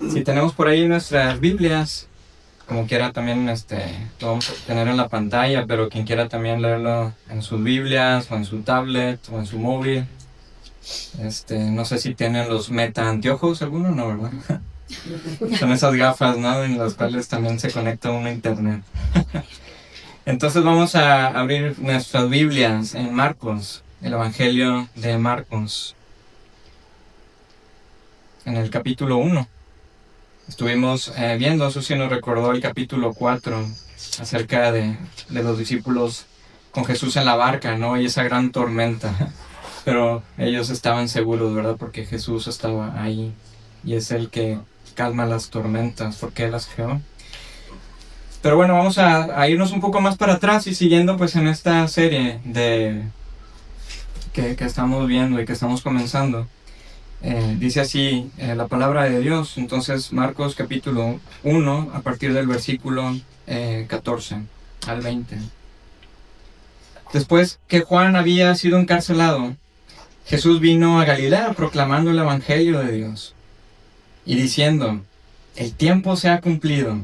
Si tenemos por ahí nuestras Biblias, como quiera también lo vamos a tener en la pantalla, pero quien quiera también leerlo en sus Biblias o en su tablet o en su móvil. No sé si tienen los meta anteojos, alguno, no, ¿verdad? Son esas gafas, ¿no? En las cuales también se conecta uno a internet. Entonces vamos a abrir nuestras Biblias en Marcos, el Evangelio de Marcos, en el capítulo 1. Estuvimos viendo, eso sí nos recordó el capítulo 4, acerca de los discípulos con Jesús en la barca, ¿no? Y esa gran tormenta. Pero ellos estaban seguros, ¿verdad? Porque Jesús estaba ahí y es el que calma las tormentas, porque Él las creó. Pero bueno, vamos a irnos un poco más para atrás y siguiendo pues en esta serie que estamos viendo y que estamos comenzando. Dice así la palabra de Dios. Entonces Marcos capítulo 1 a partir del versículo 14 al 20. Después que Juan había sido encarcelado, Jesús vino a Galilea proclamando el evangelio de Dios y diciendo: el tiempo se ha cumplido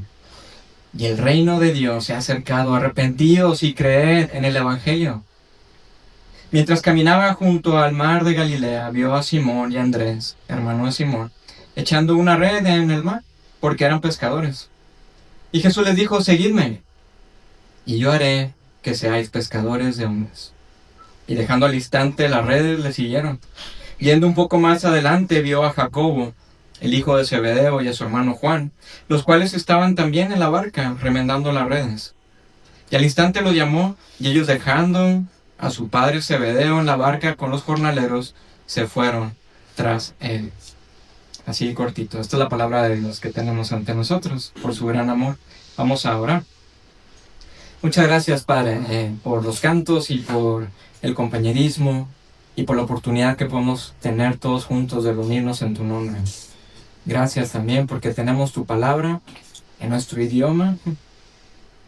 y el reino de Dios se ha acercado, arrepentíos y creed en el evangelio. Mientras caminaba junto al mar de Galilea, vio a Simón y a Andrés, hermano de Simón, echando una red en el mar, porque eran pescadores. Y Jesús les dijo: seguidme, y yo haré que seáis pescadores de hombres. Y dejando al instante las redes, le siguieron. Yendo un poco más adelante, vio a Jacobo, el hijo de Zebedeo, y a su hermano Juan, los cuales estaban también en la barca, remendando las redes. Y al instante los llamó, y ellos, dejando a su padre Zebedeo en la barca con los jornaleros, se fueron tras él. Así cortito. Esta es la palabra de Dios que tenemos ante nosotros, por su gran amor. Vamos a orar. Muchas gracias, Padre, por los cantos y por el compañerismo y por la oportunidad que podemos tener todos juntos de reunirnos en tu nombre. Gracias también porque tenemos tu palabra en nuestro idioma,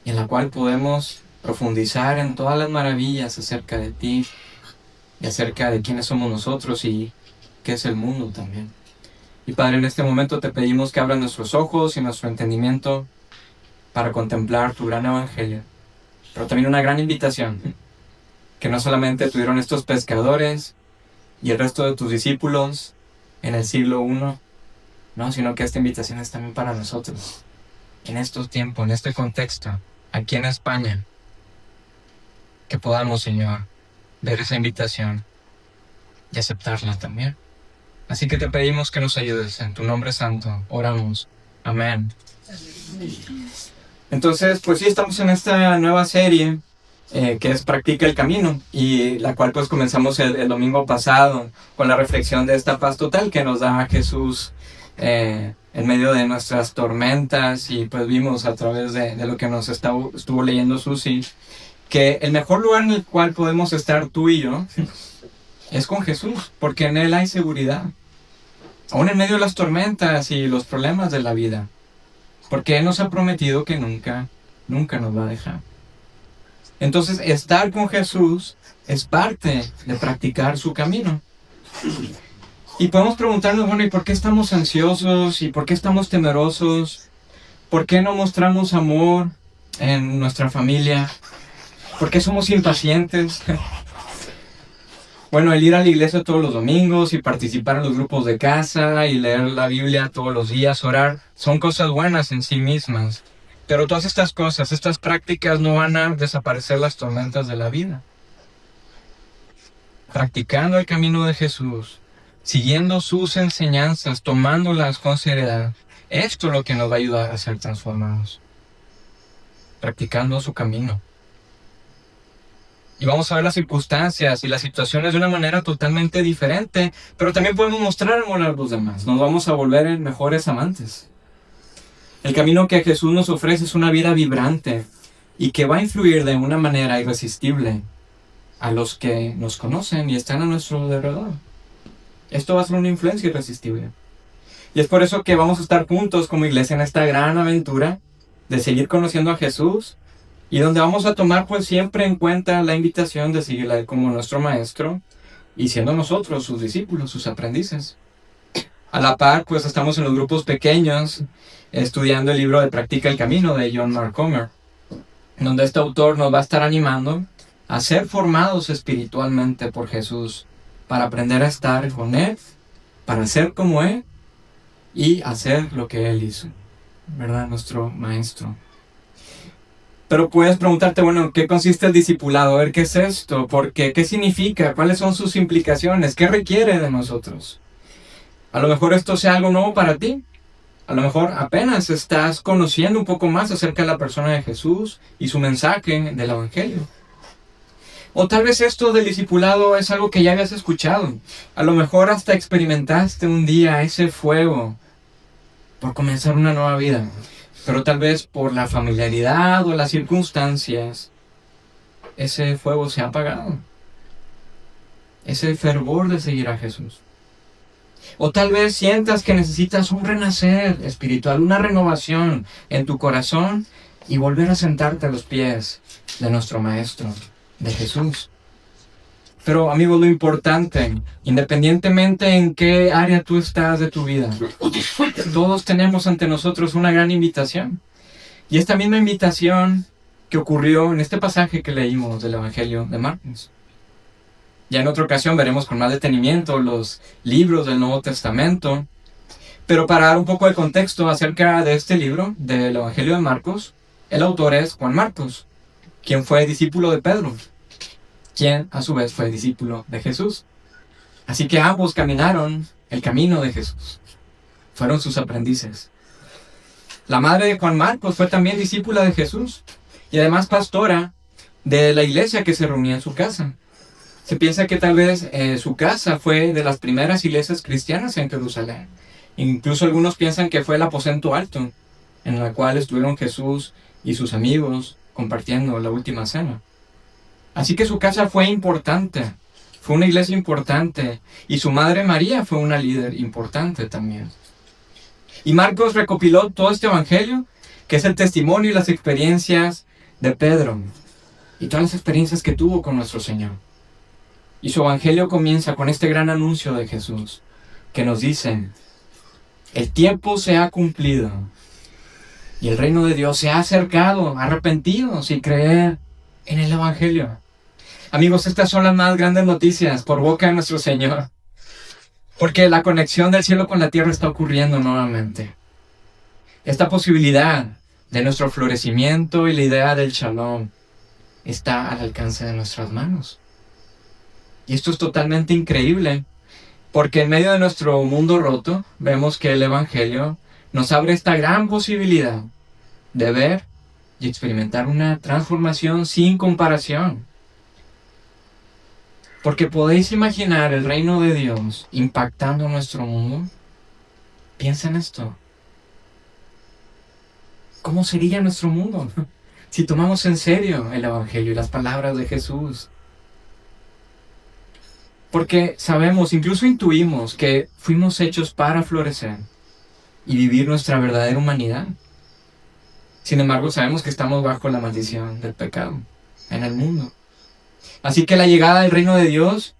y en la cual podemos profundizar en todas las maravillas acerca de ti y acerca de quiénes somos nosotros y qué es el mundo también. Y Padre, en este momento te pedimos que abras nuestros ojos y nuestro entendimiento para contemplar tu gran evangelio, pero también una gran invitación que no solamente tuvieron estos pescadores y el resto de tus discípulos en el siglo I, no, sino que esta invitación es también para nosotros en estos tiempos, en este contexto, aquí en España, que podamos, Señor, ver esa invitación y aceptarla también. Así que te pedimos que nos ayudes, en tu nombre santo, oramos. Amén. Entonces, pues sí, estamos en esta nueva serie que es Practica el Camino, y la cual pues comenzamos el domingo pasado con la reflexión de esta paz total que nos da Jesús en medio de nuestras tormentas. Y pues vimos a través de lo que nos estuvo leyendo Susi, que el mejor lugar en el cual podemos estar tú y yo es con Jesús, porque en Él hay seguridad, aún en medio de las tormentas y los problemas de la vida, porque Él nos ha prometido que nunca nos va a dejar. Entonces, estar con Jesús es parte de practicar su camino. Y podemos preguntarnos, bueno, ¿y por qué estamos ansiosos? ¿Y por qué estamos temerosos? ¿Por qué no mostramos amor en nuestra familia? ¿Por qué somos impacientes? Bueno, el ir a la iglesia todos los domingos y participar en los grupos de casa y leer la Biblia todos los días, orar, son cosas buenas en sí mismas. Pero todas estas cosas, estas prácticas, no van a desaparecer las tormentas de la vida. Practicando el camino de Jesús, siguiendo sus enseñanzas, tomándolas con seriedad, esto es lo que nos va a ayudar a ser transformados. Practicando su camino. Y vamos a ver las circunstancias y las situaciones de una manera totalmente diferente, pero también podemos mostrar amor a los demás. Nos vamos a volver mejores amantes. El camino que Jesús nos ofrece es una vida vibrante y que va a influir de una manera irresistible a los que nos conocen y están a nuestro alrededor. Esto va a ser una influencia irresistible. Y es por eso que vamos a estar juntos como iglesia en esta gran aventura de seguir conociendo a Jesús, y donde vamos a tomar pues siempre en cuenta la invitación de seguirle a Él como nuestro maestro y siendo nosotros sus discípulos, sus aprendices. A la par, pues estamos en los grupos pequeños estudiando el libro de Practica el Camino de John Mark Comer, donde este autor nos va a estar animando a ser formados espiritualmente por Jesús, para aprender a estar con Él, para ser como Él y hacer lo que Él hizo, ¿verdad? Nuestro Maestro. Pero puedes preguntarte, bueno, ¿qué consiste el discipulado? A ver, ¿qué es esto? ¿Por qué? ¿Qué significa? ¿Cuáles son sus implicaciones? ¿Qué requiere de nosotros? A lo mejor esto sea algo nuevo para ti. A lo mejor apenas estás conociendo un poco más acerca de la persona de Jesús y su mensaje del Evangelio. O tal vez esto del discipulado es algo que ya habías escuchado. A lo mejor hasta experimentaste un día ese fuego por comenzar una nueva vida. Pero tal vez por la familiaridad o las circunstancias, ese fuego se ha apagado. Ese fervor de seguir a Jesús. O tal vez sientas que necesitas un renacer espiritual, una renovación en tu corazón y volver a sentarte a los pies de nuestro Maestro, de Jesús. Pero, amigos, lo importante, independientemente en qué área tú estás de tu vida, todos tenemos ante nosotros una gran invitación. Y esta misma invitación que ocurrió en este pasaje que leímos del Evangelio de Marcos. Ya en otra ocasión veremos con más detenimiento los libros del Nuevo Testamento. Pero para dar un poco de contexto acerca de este libro, del Evangelio de Marcos, el autor es Juan Marcos, quien fue discípulo de Pedro, quien a su vez fue discípulo de Jesús. Así que ambos caminaron el camino de Jesús. Fueron sus aprendices. La madre de Juan Marcos fue también discípula de Jesús y además pastora de la iglesia que se reunía en su casa. Se piensa que tal vez su casa fue de las primeras iglesias cristianas en Jerusalén. Incluso algunos piensan que fue el aposento alto, en el cual estuvieron Jesús y sus amigos compartiendo la última cena. Así que su casa fue importante, fue una iglesia importante, y su madre María fue una líder importante también. Y Marcos recopiló todo este evangelio, que es el testimonio y las experiencias de Pedro, y todas las experiencias que tuvo con nuestro Señor. Y su evangelio comienza con este gran anuncio de Jesús, que nos dice: el tiempo se ha cumplido, y el reino de Dios se ha acercado, arrepentidos y creer en el evangelio. Amigos, estas son las más grandes noticias por boca de nuestro Señor, porque la conexión del cielo con la tierra está ocurriendo nuevamente. Esta posibilidad de nuestro florecimiento y la idea del shalom está al alcance de nuestras manos. Y esto es totalmente increíble, porque en medio de nuestro mundo roto, vemos que el Evangelio nos abre esta gran posibilidad de ver y experimentar una transformación sin comparación. Porque podéis imaginar el reino de Dios impactando nuestro mundo. Piensa en esto. ¿Cómo sería nuestro mundo si tomamos en serio el Evangelio y las palabras de Jesús? Porque sabemos, incluso intuimos, que fuimos hechos para florecer y vivir nuestra verdadera humanidad. Sin embargo, sabemos que estamos bajo la maldición del pecado en el mundo. Así que la llegada del reino de Dios,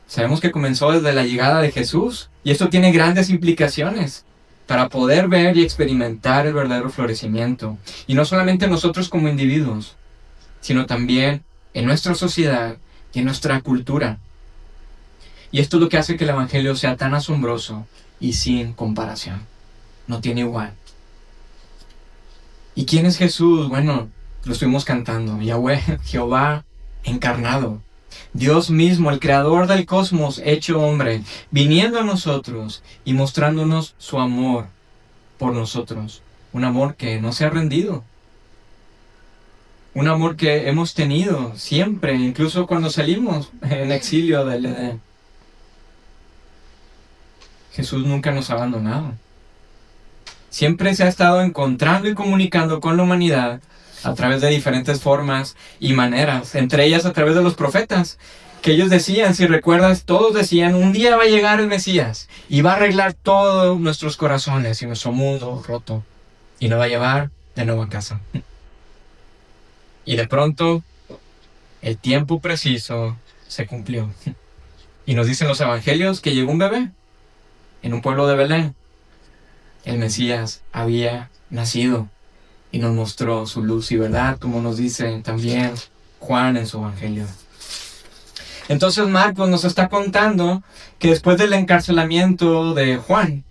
sabemos que comenzó desde la llegada de Jesús, y esto tiene grandes implicaciones para poder ver y experimentar el verdadero florecimiento. Y no solamente nosotros como individuos, sino también en nuestra sociedad y en nuestra cultura. Y esto es lo que hace que el Evangelio sea tan asombroso y sin comparación. No tiene igual. ¿Y quién es Jesús? Bueno, lo estuvimos cantando. Yahweh, Jehová encarnado. Dios mismo, el creador del cosmos, hecho hombre, viniendo a nosotros y mostrándonos su amor por nosotros. Un amor que no se ha rendido. Un amor que hemos tenido siempre, incluso cuando salimos en exilio del Edén. Jesús nunca nos ha abandonado. Siempre se ha estado encontrando y comunicando con la humanidad a través de diferentes formas y maneras, entre ellas a través de los profetas, que ellos decían, si recuerdas, todos decían, un día va a llegar el Mesías y va a arreglar todos nuestros corazones y nuestro mundo roto y nos va a llevar de nuevo a casa. Y de pronto, el tiempo preciso se cumplió. Y nos dicen los evangelios que llegó un bebé. en un pueblo de Belén, el Mesías había nacido y nos mostró su luz y verdad, como nos dice también Juan en su evangelio. Entonces Marcos nos está contando que después del encarcelamiento de Juan,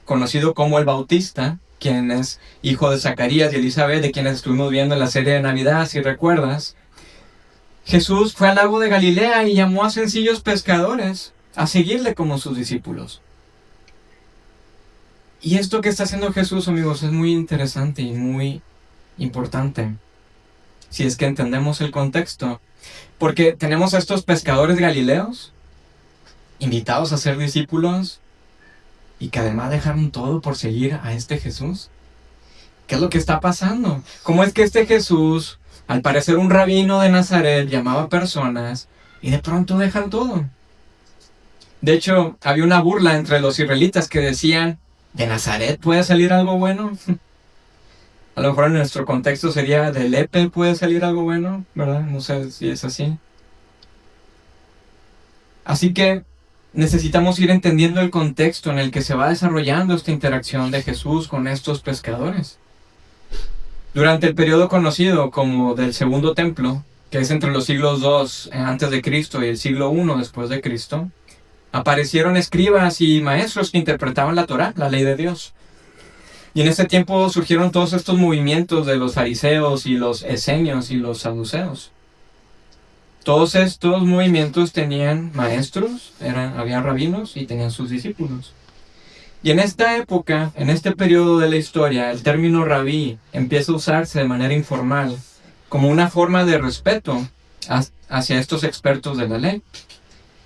conocido como el Bautista, quien es hijo de Zacarías y Elizabeth, de quienes estuvimos viendo en la serie de Navidad, si recuerdas, Jesús fue al lago de Galilea y llamó a sencillos pescadores a seguirle como sus discípulos. Y esto que está haciendo Jesús, amigos, es muy interesante y muy importante, si es que entendemos el contexto. Porque tenemos a estos pescadores galileos, invitados a ser discípulos, y que además dejaron todo por seguir a este Jesús. ¿Qué es lo que está pasando? ¿Cómo es que este Jesús, al parecer un rabino de Nazaret, llamaba a personas y de pronto dejan todo? De hecho, había una burla entre los israelitas que decían, ¿de Nazaret puede salir algo bueno? A lo mejor en nuestro contexto sería, ¿de Lepe puede salir algo bueno? ¿Verdad? No sé si es así. Así que necesitamos ir entendiendo el contexto en el que se va desarrollando esta interacción de Jesús con estos pescadores. Durante el periodo conocido como del Segundo Templo, que es entre los siglos II antes de Cristo y el siglo I después de Cristo, aparecieron escribas y maestros que interpretaban la Torá, la ley de Dios. Y en ese tiempo surgieron todos estos movimientos de los fariseos y los esenios y los saduceos. Todos estos movimientos tenían maestros, había rabinos y tenían sus discípulos. Y en esta época, en este periodo de la historia, el término rabí empieza a usarse de manera informal como una forma de respeto hacia estos expertos de la ley.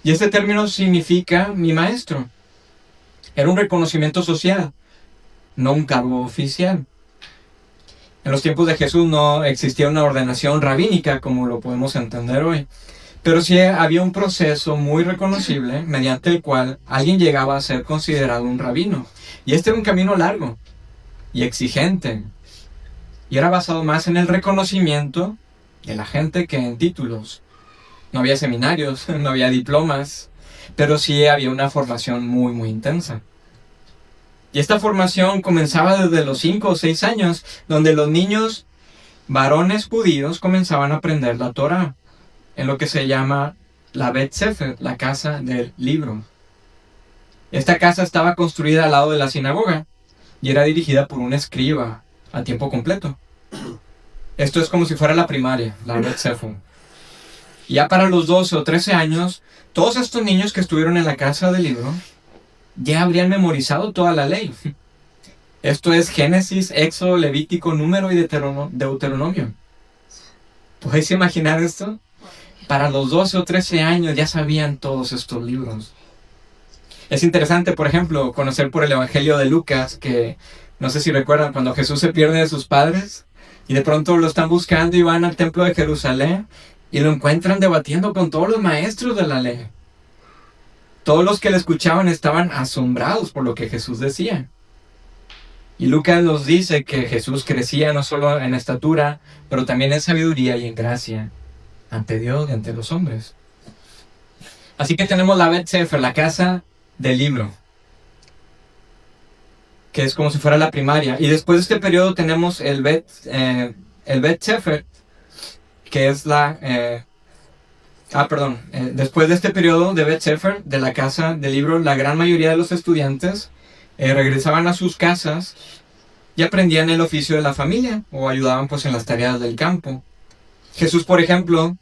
Y este término significa mi maestro. Era un reconocimiento social, no un cargo oficial. En los tiempos de Jesús no existía una ordenación rabínica como lo podemos entender hoy, pero sí había un proceso muy reconocible mediante el cual alguien llegaba a ser considerado un rabino. Y este era un camino largo y exigente, y era basado más en el reconocimiento de la gente que en títulos. No había seminarios, no había diplomas, pero sí había una formación muy, muy intensa. Y esta formación comenzaba desde los 5 o 6 años, donde los niños varones judíos comenzaban a aprender la Torá, en lo que se llama la Bet Sefer, la casa del libro. Esta casa estaba construida al lado de la sinagoga y era dirigida por un escriba a tiempo completo. Esto es como si fuera la primaria, la Bet Sefer. Y ya para los 12 o 13 años, todos estos niños que estuvieron en la casa del libro ya habrían memorizado toda la ley. Esto es Génesis, Éxodo, Levítico, Número y Deuteronomio. ¿Podéis imaginar esto? Para los 12 o 13 años ya sabían todos estos libros. Es interesante, por ejemplo, conocer por el Evangelio de Lucas, que no sé si recuerdan cuando Jesús se pierde de sus padres y de pronto lo están buscando y van al templo de Jerusalén y lo encuentran debatiendo con todos los maestros de la ley. Todos los que le escuchaban estaban asombrados por lo que Jesús decía. Y Lucas nos dice que Jesús crecía no solo en estatura, pero también en sabiduría y en gracia ante Dios y ante los hombres. Así que tenemos la Bet Sefer, la casa del libro, que es como si fuera la primaria. Y después de este periodo tenemos el Bet Sefer, que es después de este periodo de Bet Sefer, de la casa del libro, la gran mayoría de los estudiantes regresaban a sus casas y aprendían el oficio de la familia o ayudaban pues en las tareas del campo. Jesús, por ejemplo,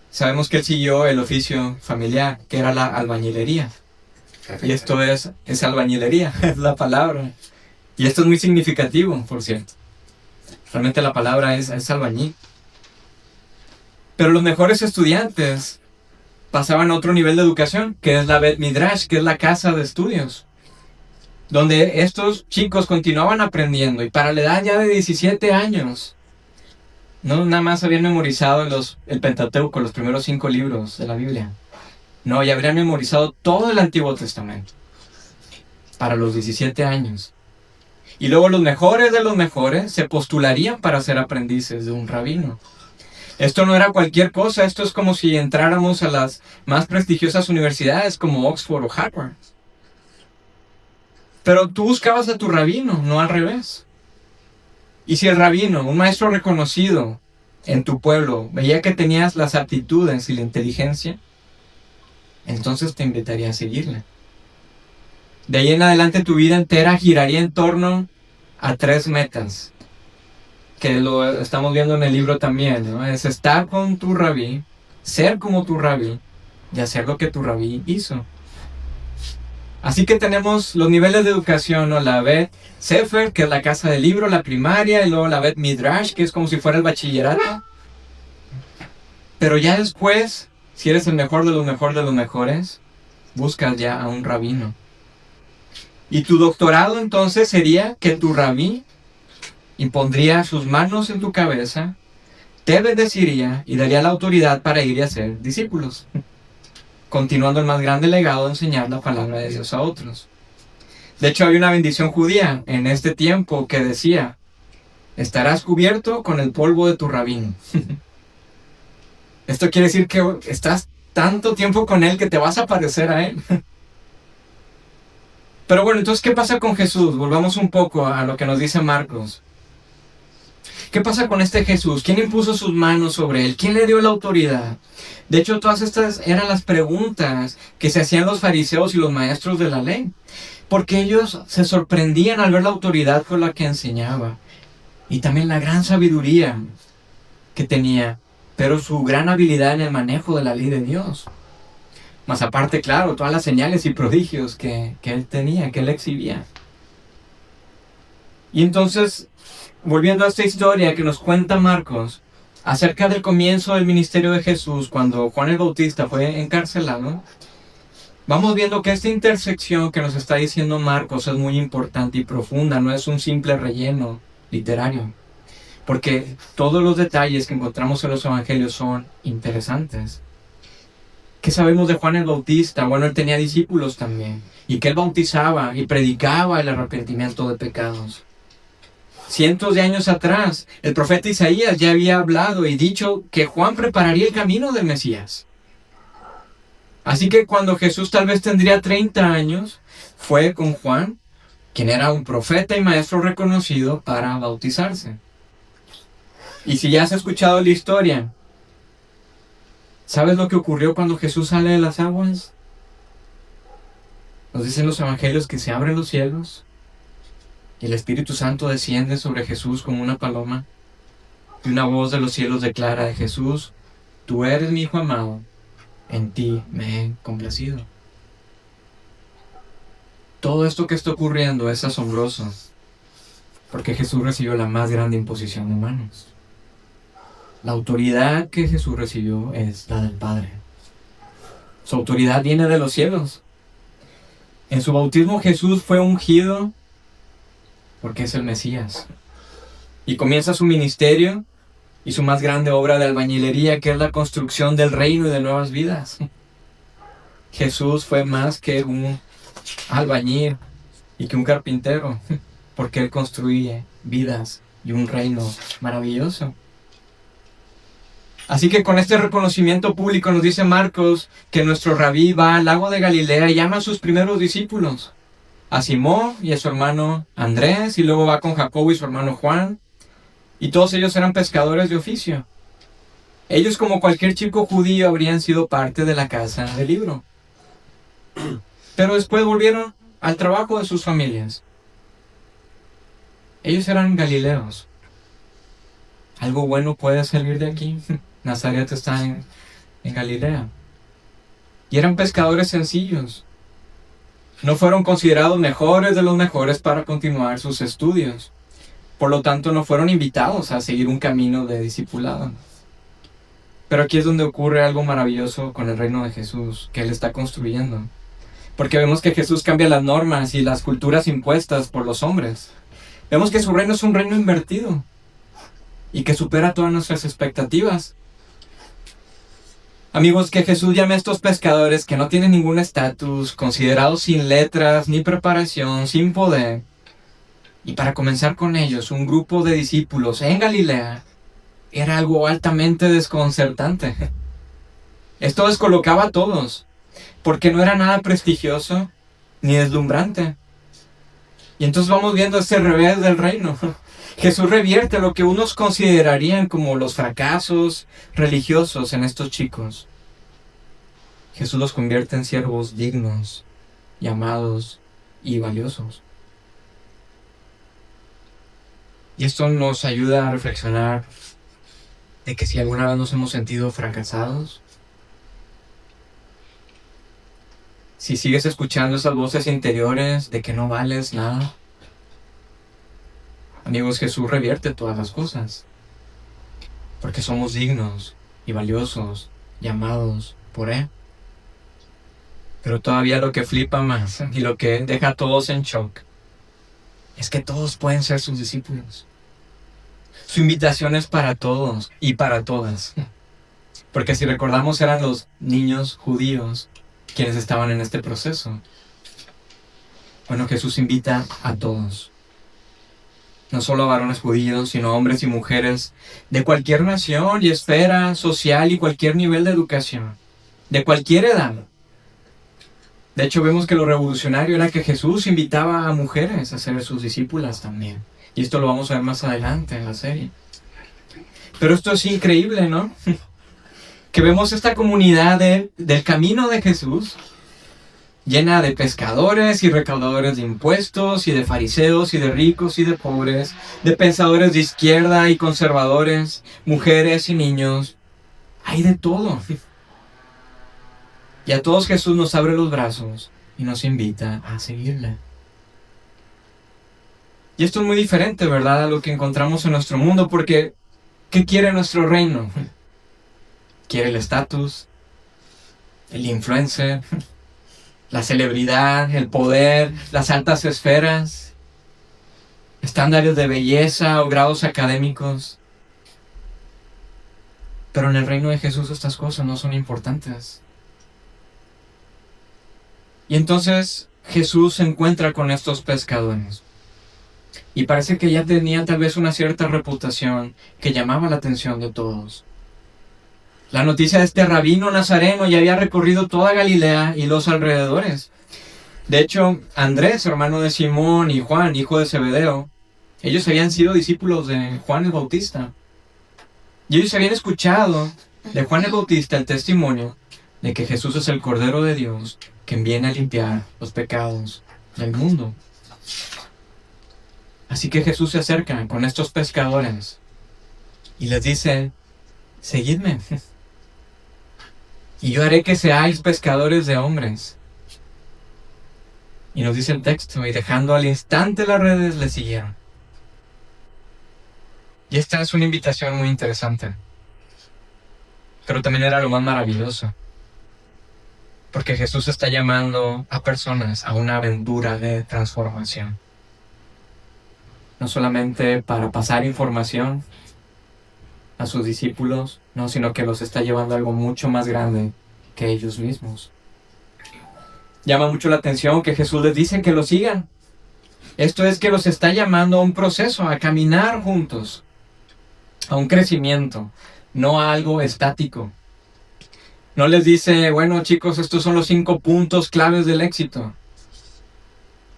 sabemos que él siguió el oficio familiar, que era la albañilería. Y esto es albañilería, es la palabra. Y esto es muy significativo, por cierto. Realmente la palabra es albañil. Pero los mejores estudiantes pasaban a otro nivel de educación, que es la Bet Midrash, que es la casa de estudios, donde estos chicos continuaban aprendiendo, y para la edad ya de 17 años, no nada más habían memorizado el Pentateuco, los primeros 5 libros de la Biblia. No, ya habrían memorizado todo el Antiguo Testamento, para los 17 años. Y luego los mejores de los mejores se postularían para ser aprendices de un rabino. Esto no era cualquier cosa, esto es como si entráramos a las más prestigiosas universidades como Oxford o Harvard. Pero tú buscabas a tu rabino, no al revés. Y si el rabino, un maestro reconocido en tu pueblo, veía que tenías las aptitudes y la inteligencia, entonces te invitaría a seguirle. De ahí en adelante tu vida entera giraría en torno a 3 metas, que lo estamos viendo en el libro también, ¿no? Es estar con tu rabí, ser como tu rabí y hacer lo que tu rabí hizo. Así que tenemos los niveles de educación, ¿no? La Bet Sefer, que es la casa del libro, la primaria, y luego la Bet Midrash, que es como si fuera el bachillerato. Pero ya después, si eres el mejor de los mejores, buscas ya a un rabino. Y tu doctorado entonces sería que tu rabí impondría sus manos en tu cabeza, te bendeciría y daría la autoridad para ir y hacer discípulos, continuando el más grande legado de enseñar la palabra de Dios a otros. De hecho, había una bendición judía en este tiempo que decía: estarás cubierto con el polvo de tu rabino. Esto quiere decir que estás tanto tiempo con él que te vas a parecer a él. Pero bueno, entonces, ¿qué pasa con Jesús? Volvamos un poco a lo que nos dice Marcos. ¿Qué pasa con este Jesús? ¿Quién impuso sus manos sobre él? ¿Quién le dio la autoridad? De hecho, todas estas eran las preguntas que se hacían los fariseos y los maestros de la ley, porque ellos se sorprendían al ver la autoridad con la que enseñaba y también la gran sabiduría que tenía, pero su gran habilidad en el manejo de la ley de Dios. Más aparte, claro, todas las señales y prodigios que él tenía, que él exhibía. Y entonces, volviendo a esta historia que nos cuenta Marcos acerca del comienzo del ministerio de Jesús, cuando Juan el Bautista fue encarcelado, vamos viendo que esta intersección que nos está diciendo Marcos es muy importante y profunda, no es un simple relleno literario, porque todos los detalles que encontramos en los evangelios son interesantes. ¿Qué sabemos de Juan el Bautista? Bueno, él tenía discípulos también, y que él bautizaba y predicaba el arrepentimiento de pecados. Cientos de años atrás, el profeta Isaías ya había hablado y dicho que Juan prepararía el camino del Mesías. Así que cuando Jesús tal vez tendría 30 años, fue con Juan, quien era un profeta y maestro reconocido, para bautizarse. Y si ya has escuchado la historia, ¿sabes lo que ocurrió cuando Jesús sale de las aguas? Nos dicen los evangelios que se abren los cielos y el Espíritu Santo desciende sobre Jesús como una paloma, y una voz de los cielos declara de Jesús: tú eres mi Hijo amado, en ti me he complacido. Todo esto que está ocurriendo es asombroso, porque Jesús recibió la más grande imposición de manos. La autoridad que Jesús recibió es la del Padre. Su autoridad viene de los cielos. En su bautismo Jesús fue ungido porque es el Mesías. Y comienza su ministerio y su más grande obra de albañilería, que es la construcción del reino y de nuevas vidas. Jesús fue más que un albañil y que un carpintero, porque él construye vidas y un reino maravilloso. Así que con este reconocimiento público nos dice Marcos que nuestro rabí va al lago de Galilea y llama a sus primeros discípulos, a Simón y a su hermano Andrés, y luego va con Jacobo y su hermano Juan, y todos ellos eran pescadores de oficio. Ellos, como cualquier chico judío, habrían sido parte de la casa del libro, pero después volvieron al trabajo de sus familias. Ellos eran galileos. ¿Algo bueno puede salir de aquí? Nazaret está en Galilea. Y eran pescadores sencillos. No fueron considerados mejores de los mejores para continuar sus estudios. Por lo tanto, no fueron invitados a seguir un camino de discipulado. Pero aquí es donde ocurre algo maravilloso con el reino de Jesús, que Él está construyendo. Porque vemos que Jesús cambia las normas y las culturas impuestas por los hombres. Vemos que su reino es un reino invertido y que supera todas nuestras expectativas. Amigos, que Jesús llame a estos pescadores que no tienen ningún estatus, considerados sin letras, ni preparación, sin poder, y para comenzar con ellos un grupo de discípulos en Galilea, era algo altamente desconcertante. Esto descolocaba a todos, porque no era nada prestigioso ni deslumbrante. Y entonces vamos viendo este revés del reino. Jesús revierte lo que unos considerarían como los fracasos religiosos en estos chicos. Jesús los convierte en siervos dignos, llamados y valiosos. Y esto nos ayuda a reflexionar de que si alguna vez nos hemos sentido fracasados, si sigues escuchando esas voces interiores de que no vales nada, amigos, Jesús revierte todas las cosas, porque somos dignos y valiosos, llamados por Él. Pero todavía lo que flipa más y lo que deja a todos en shock es que todos pueden ser sus discípulos. Su invitación es para todos y para todas. Porque si recordamos, eran los niños judíos quienes estaban en este proceso. Bueno, Jesús invita a todos. No solo a varones judíos, sino a hombres y mujeres de cualquier nación y esfera social y cualquier nivel de educación, de cualquier edad. De hecho, vemos que lo revolucionario era que Jesús invitaba a mujeres a ser sus discípulas también. Y esto lo vamos a ver más adelante en la serie. Pero esto es increíble, ¿no? Que vemos esta comunidad del camino de Jesús, llena de pescadores y recaudadores de impuestos, y de fariseos, y de ricos y de pobres, de pensadores de izquierda y conservadores, mujeres y niños. Hay de todo. Y a todos Jesús nos abre los brazos y nos invita a seguirle. Y esto es muy diferente, ¿verdad?, a lo que encontramos en nuestro mundo, porque ¿qué quiere nuestro reino? Quiere el estatus, el influencer, la celebridad, el poder, las altas esferas, estándares de belleza o grados académicos. Pero en el reino de Jesús estas cosas no son importantes. Y entonces Jesús se encuentra con estos pescadores. Y parece que ya tenían tal vez una cierta reputación que llamaba la atención de todos. La noticia de este rabino nazareno ya había recorrido toda Galilea y los alrededores. De hecho, Andrés, hermano de Simón, y Juan, hijo de Zebedeo, ellos habían sido discípulos de Juan el Bautista. Y ellos habían escuchado de Juan el Bautista el testimonio de que Jesús es el Cordero de Dios, quien viene a limpiar los pecados del mundo. Así que Jesús se acerca con estos pescadores y les dice: seguidme, y yo haré que seáis pescadores de hombres. Y nos dice el texto: y dejando al instante las redes, le siguieron. Y esta es una invitación muy interesante, pero también era lo más maravilloso, porque Jesús está llamando a personas a una aventura de transformación. No solamente para pasar información a sus discípulos, no, sino que los está llevando a algo mucho más grande que ellos mismos. Llama mucho la atención que Jesús les dice que lo sigan. Esto es que los está llamando a un proceso, a caminar juntos, a un crecimiento, no a algo estático. No les dice: bueno, chicos, estos son los 5 puntos claves del éxito.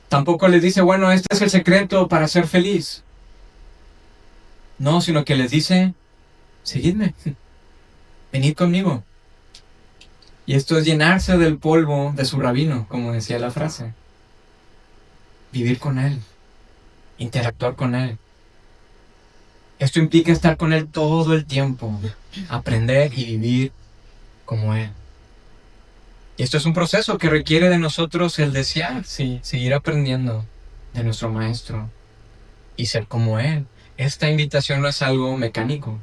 Tampoco les dice: bueno, este es el secreto para ser feliz. No, sino que les dice: seguidme, venid conmigo. Y esto es llenarse del polvo de su rabino, como decía la frase. Vivir con él, interactuar con él. Esto implica estar con él todo el tiempo, aprender y vivir como él. Y esto es un proceso que requiere de nosotros el desear, sí, seguir aprendiendo de nuestro maestro y ser como él. Esta invitación no es algo mecánico.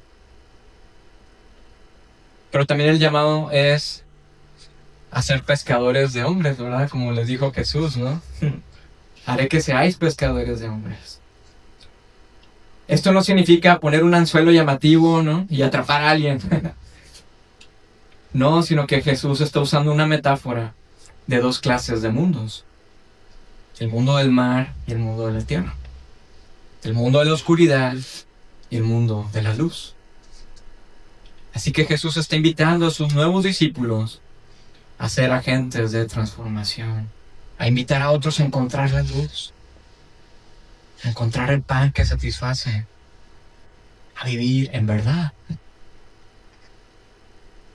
Pero también el llamado es a ser pescadores de hombres, ¿verdad? Como les dijo Jesús, ¿no? Haré que seáis pescadores de hombres. Esto no significa poner un anzuelo llamativo, ¿no?, y atrapar a alguien. No, sino que Jesús está usando una metáfora de 2 clases de mundos. El mundo del mar y el mundo de la tierra. El mundo de la oscuridad y el mundo de la luz. Así que Jesús está invitando a sus nuevos discípulos a ser agentes de transformación, a invitar a otros a encontrar la luz. encontrar el pan que satisface, a vivir en verdad.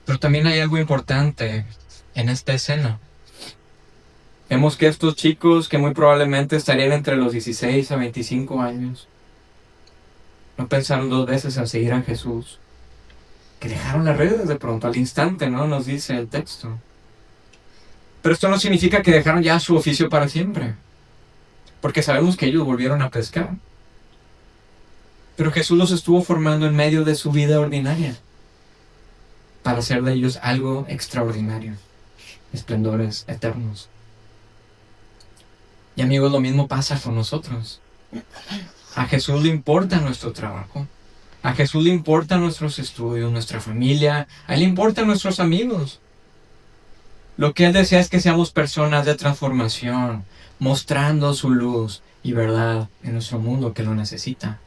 Pero también hay algo importante en esta escena. Vemos que estos chicos, que muy probablemente estarían entre los 16 a 25 años, no pensaron dos veces en seguir a Jesús, que dejaron las redes de pronto, al instante, ¿no? Nos dice el texto. Pero esto no significa que dejaron ya su oficio para siempre, porque sabemos que ellos volvieron a pescar. Pero Jesús los estuvo formando en medio de su vida ordinaria, para hacer de ellos algo extraordinario, esplendores eternos. Y amigos, lo mismo pasa con nosotros. A Jesús le importa nuestro trabajo. A Jesús le importan nuestros estudios, nuestra familia. A Él le importan nuestros amigos. Lo que Él desea es que seamos personas de transformación, mostrando su luz y verdad en nuestro mundo que lo necesita.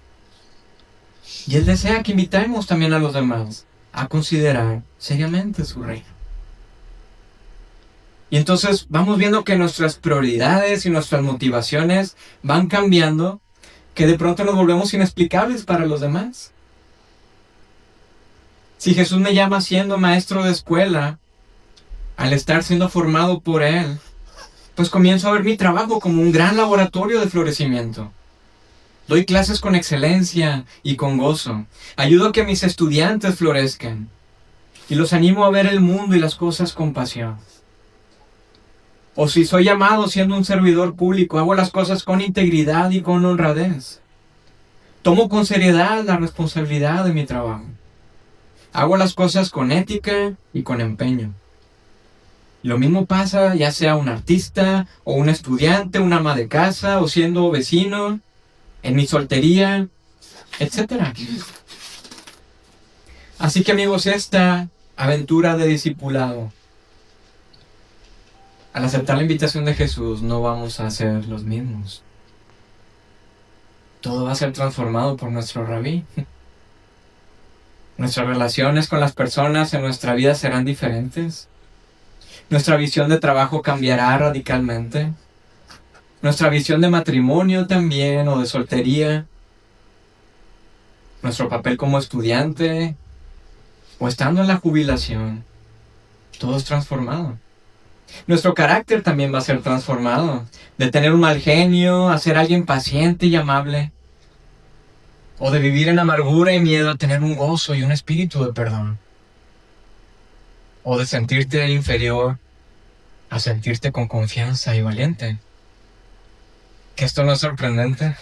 Y Él desea que invitemos también a los demás a considerar seriamente su reino. Y entonces vamos viendo que nuestras prioridades y nuestras motivaciones van cambiando, que de pronto nos volvemos inexplicables para los demás. Si Jesús me llama siendo maestro de escuela, al estar siendo formado por Él, pues comienzo a ver mi trabajo como un gran laboratorio de florecimiento. Doy clases con excelencia y con gozo. Ayudo a que mis estudiantes florezcan. Y los animo a ver el mundo y las cosas con pasión. O si soy llamado siendo un servidor público, hago las cosas con integridad y con honradez. Tomo con seriedad la responsabilidad de mi trabajo. Hago las cosas con ética y con empeño. Lo mismo pasa ya sea un artista o un estudiante, una ama de casa o siendo vecino, en mi soltería, etc. Así que amigos, esta aventura de discipulado, al aceptar la invitación de Jesús, no vamos a ser los mismos. Todo va a ser transformado por nuestro Rabí. Nuestras relaciones con las personas en nuestra vida serán diferentes. Nuestra visión de trabajo cambiará radicalmente. Nuestra visión de matrimonio también, o de soltería. Nuestro papel como estudiante, o estando en la jubilación. Todo es transformado. Nuestro carácter también va a ser transformado. De tener un mal genio a ser alguien paciente y amable. O de vivir en amargura y miedo a tener un gozo y un espíritu de perdón. O de sentirte inferior a sentirte con confianza y valiente. ¿Que esto no es sorprendente?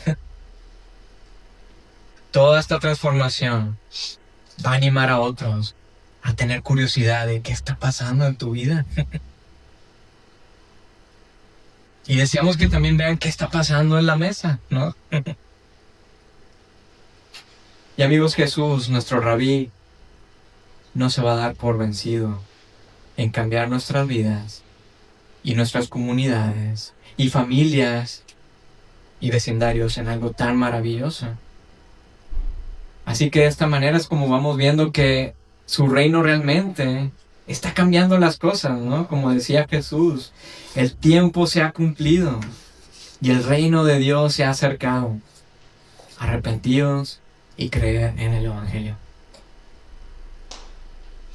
Toda esta transformación va a animar a otros a tener curiosidad de qué está pasando en tu vida. Y deseamos que también vean qué está pasando en la mesa, ¿no? Y amigos, Jesús, nuestro Rabí, no se va a dar por vencido en cambiar nuestras vidas y nuestras comunidades y familias y vecindarios en algo tan maravilloso. Así que de esta manera es como vamos viendo que su reino realmente está cambiando las cosas, ¿no? Como decía Jesús, el tiempo se ha cumplido y el reino de Dios se ha acercado. Arrepentidos y creer en el Evangelio.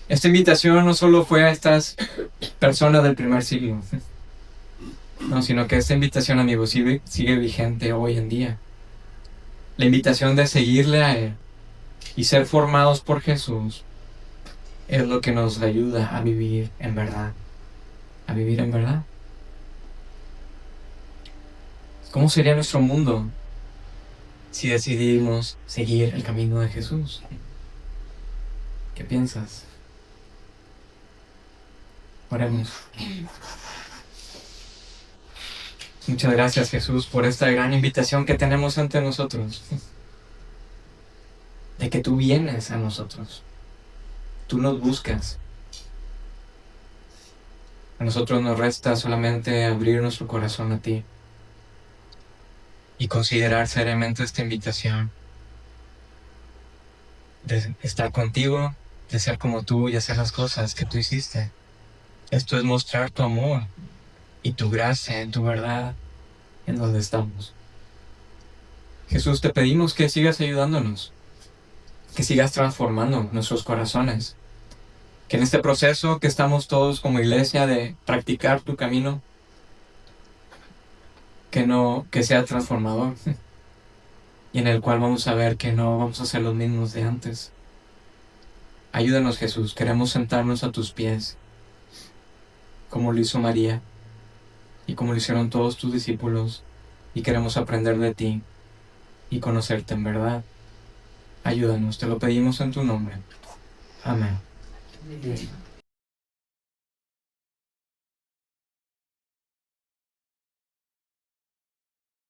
Esta invitación no solo fue a estas personas del primer siglo, no, sino que esta invitación, amigos, sigue vigente hoy en día. La invitación de seguirle a Él y ser formados por Jesús es lo que nos ayuda a vivir en verdad. A vivir en verdad. ¿Cómo sería nuestro mundo si decidimos seguir el camino de Jesús? ¿Qué piensas? Oremos. Muchas gracias, Jesús, por esta gran invitación que tenemos ante nosotros. De que tú vienes a nosotros. Tú nos buscas. A nosotros nos resta solamente abrir nuestro corazón a ti y considerar seriamente esta invitación de estar contigo, de ser como tú y hacer las cosas que tú hiciste. Esto es mostrar tu amor y tu gracia en tu verdad en donde estamos. Jesús, te pedimos que sigas ayudándonos, que sigas transformando nuestros corazones, que en este proceso que estamos todos como iglesia de practicar tu camino, que sea transformador y en el cual vamos a ver que no vamos a ser los mismos de antes. Ayúdanos, Jesús, queremos sentarnos a tus pies, como lo hizo María y como lo hicieron todos tus discípulos, y queremos aprender de ti y conocerte en verdad. Ayúdanos, te lo pedimos en tu nombre. Amén.